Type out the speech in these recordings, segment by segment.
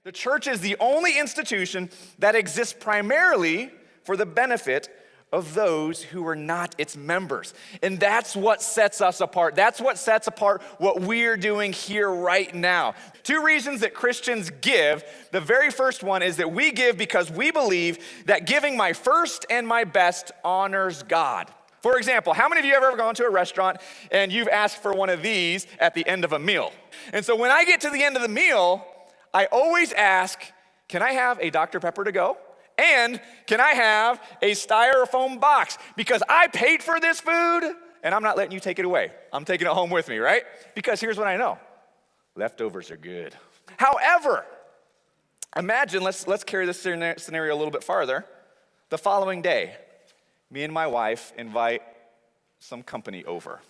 The church is the only institution that exists primarily for the benefit of those who are not its members. And that's what sets us apart. That's what sets apart what we're doing here right now. Two reasons that Christians give. The very first one is that we give because we believe that giving my first and my best honors God. For example, how many of you have ever gone to a restaurant and you've asked for one of these at the end of a meal? And so when I get to the end of the meal, I always ask, can I have a Dr. Pepper to go? And can I have a styrofoam box? Because I paid for this food and I'm not letting you take it away. I'm taking it home with me, right? Because here's what I know. Leftovers are good. However, imagine, let's carry this scenario a little bit farther. The following day, me and my wife invite some company over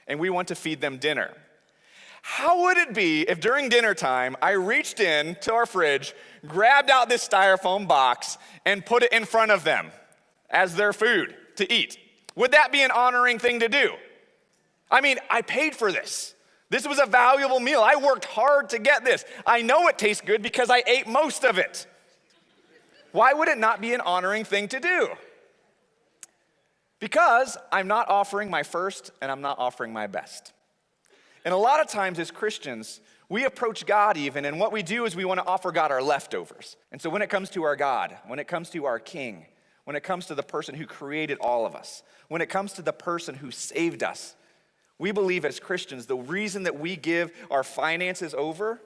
and we want to feed them dinner. How would it be if during dinner time, I reached in to our fridge, grabbed out this styrofoam box, and put it in front of them as their food to eat? Would that be an honoring thing to do? I mean, I paid for this. This was a valuable meal. I worked hard to get this. I know it tastes good because I ate most of it. Why would it not be an honoring thing to do? Because I'm not offering my first and I'm not offering my best. And a lot of times as Christians, we approach God even, and what we do is we want to offer God our leftovers. And so when it comes to our God, when it comes to our King, when it comes to the person who created all of us, when it comes to the person who saved us, we believe as Christians the reason that we give our finances over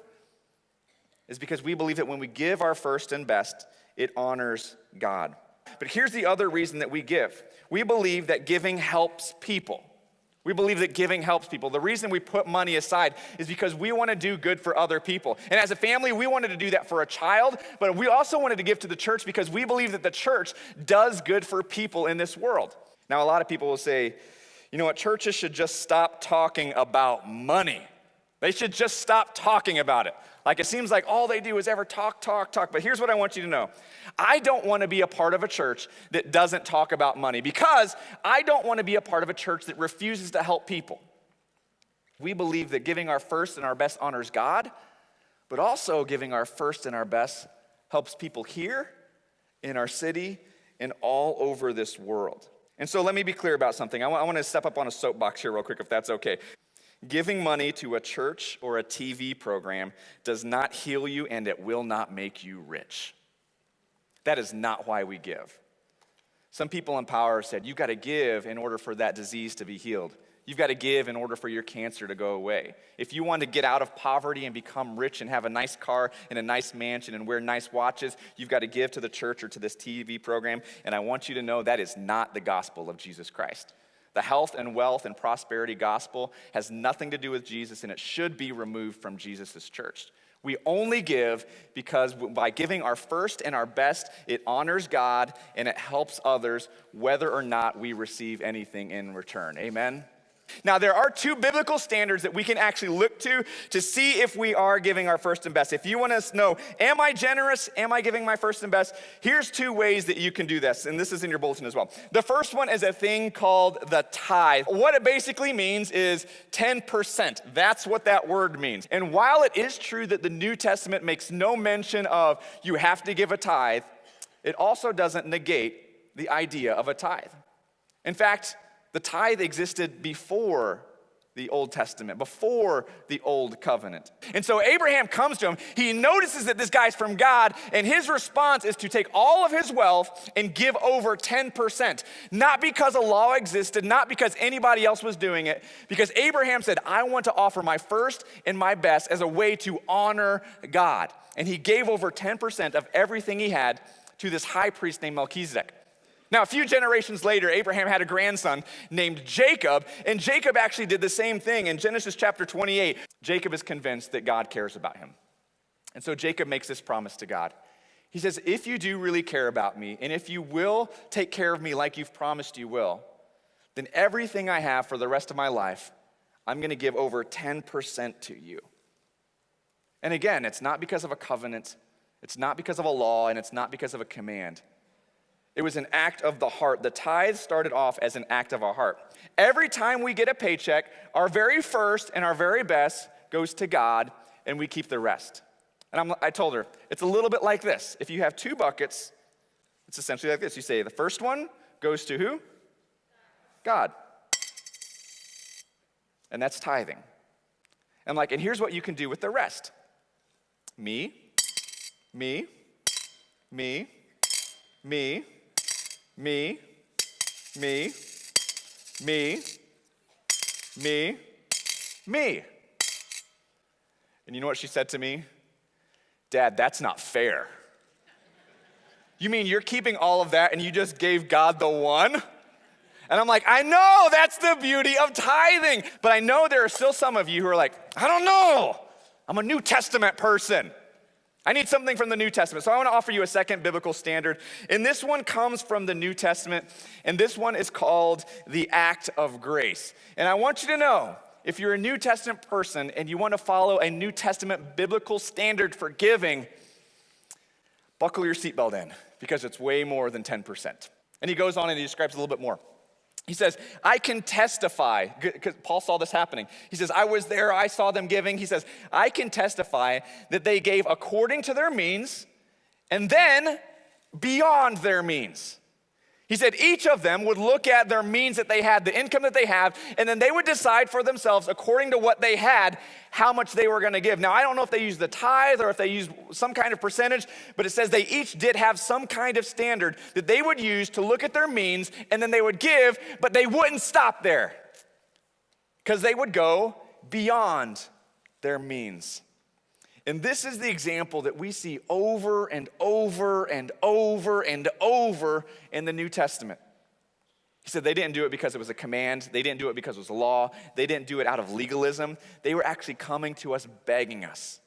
is because we believe that when we give our first and best, it honors God. But here's the other reason that we give. We believe that giving helps people. We believe that giving helps people. The reason we put money aside is because we want to do good for other people. And as a family, we wanted to do that for a child, but we also wanted to give to the church because we believe that the church does good for people in this world. Now, a lot of people will say, you know what, churches should just stop talking about money. They should just stop talking about it. Like it seems like all they do is ever talk. But here's what I want you to know. I don't want to be a part of a church that doesn't talk about money because I don't want to be a part of a church that refuses to help people. We believe that giving our first and our best honors God, but also giving our first and our best helps people here, in our city, and all over this world. And so let me be clear about something. I want to step up on a soapbox here real quick if that's okay. Giving money to a church or a TV program does not heal you and it will not make you rich. That is not why we give. Some people in power said, you've got to give in order for that disease to be healed. You've got to give in order for your cancer to go away. If you want to get out of poverty and become rich and have a nice car and a nice mansion and wear nice watches, you've got to give to the church or to this TV program. And I want you to know that is not the gospel of Jesus Christ. The health and wealth and prosperity gospel has nothing to do with Jesus, and it should be removed from Jesus' church. We only give because by giving our first and our best, it honors God and it helps others whether or not we receive anything in return. Amen? Now, there are two biblical standards that we can actually look to see if we are giving our first and best. If you want to know, am I generous? Am I giving my first and best? Here's two ways that you can do this, and this is in your bulletin as well. The first one is a thing called the tithe. What it basically means is 10%. That's what that word means. And while it is true that the New Testament makes no mention of you have to give a tithe, it also doesn't negate the idea of a tithe. In fact, the tithe existed before the Old Testament, before the Old Covenant. And so Abraham comes to him, he notices that this guy's from God, and his response is to take all of his wealth and give over 10%. Not because a law existed, not because anybody else was doing it, because Abraham said, I want to offer my first and my best as a way to honor God. And he gave over 10% of everything he had to this high priest named Melchizedek. Now, a few generations later, Abraham had a grandson named Jacob, and Jacob actually did the same thing. In Genesis chapter 28, Jacob is convinced that God cares about him. And so Jacob makes this promise to God. He says, if you do really care about me, and if you will take care of me like you've promised you will, then everything I have for the rest of my life, I'm going to give over 10% to you. And again, it's not because of a covenant, it's not because of a law, and it's not because of a command. It was an act of the heart. The tithe started off as an act of our heart. Every time we get a paycheck, our very first and our very best goes to God, and we keep the rest. And I told her, it's a little bit like this. If you have two buckets, it's essentially like this. You say the first one goes to who? God. And that's tithing. And here's what you can do with the rest. Me, me, me, me, me, me, me, me, me. And you know what she said to me? Dad, that's not fair. You mean you're keeping all of that and you just gave God the one? And I'm like, I know, that's the beauty of tithing. But I know there are still some of you who are like, I don't know. I'm a New Testament person. I need something from the New Testament. So I want to offer you a second biblical standard. And this one comes from the New Testament. And this one is called the act of grace. And I want you to know, if you're a New Testament person and you want to follow a New Testament biblical standard for giving, buckle your seatbelt in, because it's way more than 10%. And he goes on and he describes a little bit more. He says, I can testify, because Paul saw this happening. He says, I was there, I saw them giving. He says, I can testify that they gave according to their means and then beyond their means. He said each of them would look at their means that they had, the income that they have, and then they would decide for themselves, according to what they had, how much they were gonna give. Now, I don't know if they used the tithe or if they used some kind of percentage, but it says they each did have some kind of standard that they would use to look at their means, and then they would give, but they wouldn't stop there, because they would go beyond their means. And this is the example that we see over and over and over and over in the New Testament. He said they didn't do it because it was a command. They didn't do it because it was a law. They didn't do it out of legalism. They were actually coming to us, begging us.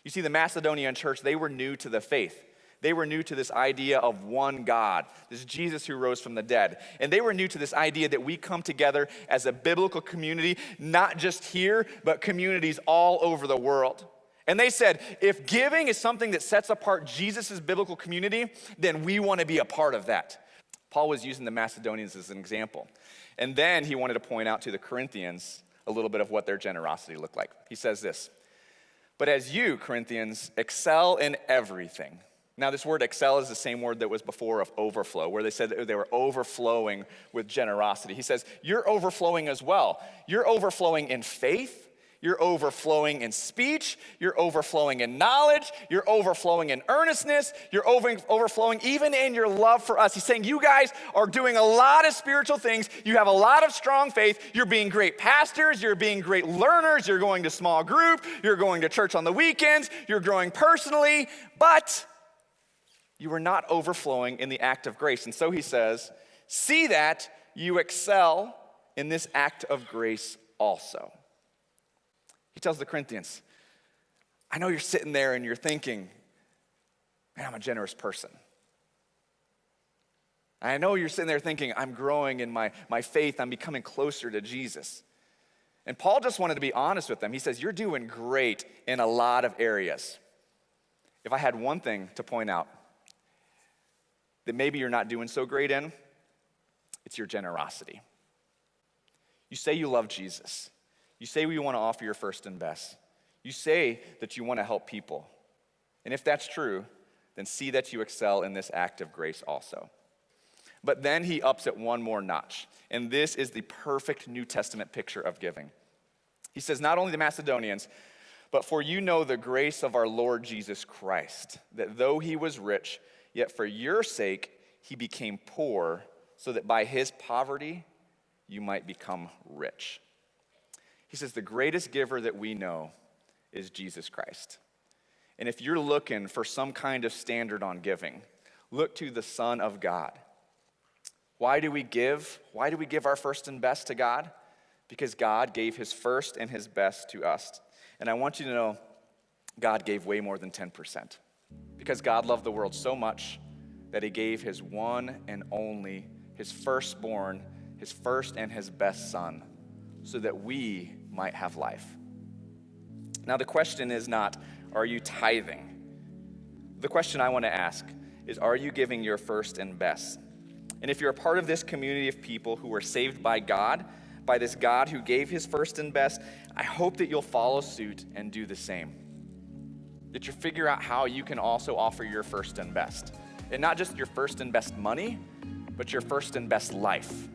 You see, the Macedonian church, they were new to the faith. They were new to this idea of one God, this Jesus who rose from the dead. And they were new to this idea that we come together as a biblical community, not just here, but communities all over the world. And they said, if giving is something that sets apart Jesus' biblical community, then we want to be a part of that. Paul was using the Macedonians as an example. And then he wanted to point out to the Corinthians a little bit of what their generosity looked like. He says this, but as you, Corinthians, excel in everything. Now, this word excel is the same word that was before of overflow, where they said that they were overflowing with generosity. He says, you're overflowing as well. You're overflowing in faith. You're overflowing in speech, you're overflowing in knowledge, you're overflowing in earnestness, you're overflowing even in your love for us. He's saying you guys are doing a lot of spiritual things, you have a lot of strong faith, you're being great pastors, you're being great learners, you're going to small group, you're going to church on the weekends, you're growing personally, but you are not overflowing in the act of grace. And so he says, see that you excel in this act of grace also. He tells the Corinthians, I know you're sitting there and you're thinking, man, I'm a generous person. I know you're sitting there thinking, I'm growing in my faith, I'm becoming closer to Jesus. And Paul just wanted to be honest with them. He says, you're doing great in a lot of areas. If I had one thing to point out that maybe you're not doing so great in, it's your generosity. You say you love Jesus. You say you want to offer your first and best. You say that you want to help people. And if that's true, then see that you excel in this act of grace also. But then he ups it one more notch. And this is the perfect New Testament picture of giving. He says, not only the Macedonians, but for you know the grace of our Lord Jesus Christ, that though he was rich, yet for your sake he became poor, so that by his poverty you might become rich. He says the greatest giver that we know is Jesus Christ. And if you're looking for some kind of standard on giving, look to the Son of God. Why do we give? Why do we give our first and best to God? Because God gave his first and his best to us. And I want you to know God gave way more than 10%. Because God loved the world so much that he gave his one and only, his firstborn, his first and his best son, so that we might have life. Now the question is not, are you tithing? The question I want to ask is, are you giving your first and best? And if you're a part of this community of people who were saved by God, by this God who gave his first and best, I hope that you'll follow suit and do the same. that you figure out how you can also offer your first and best. And not just your first and best money, but your first and best life.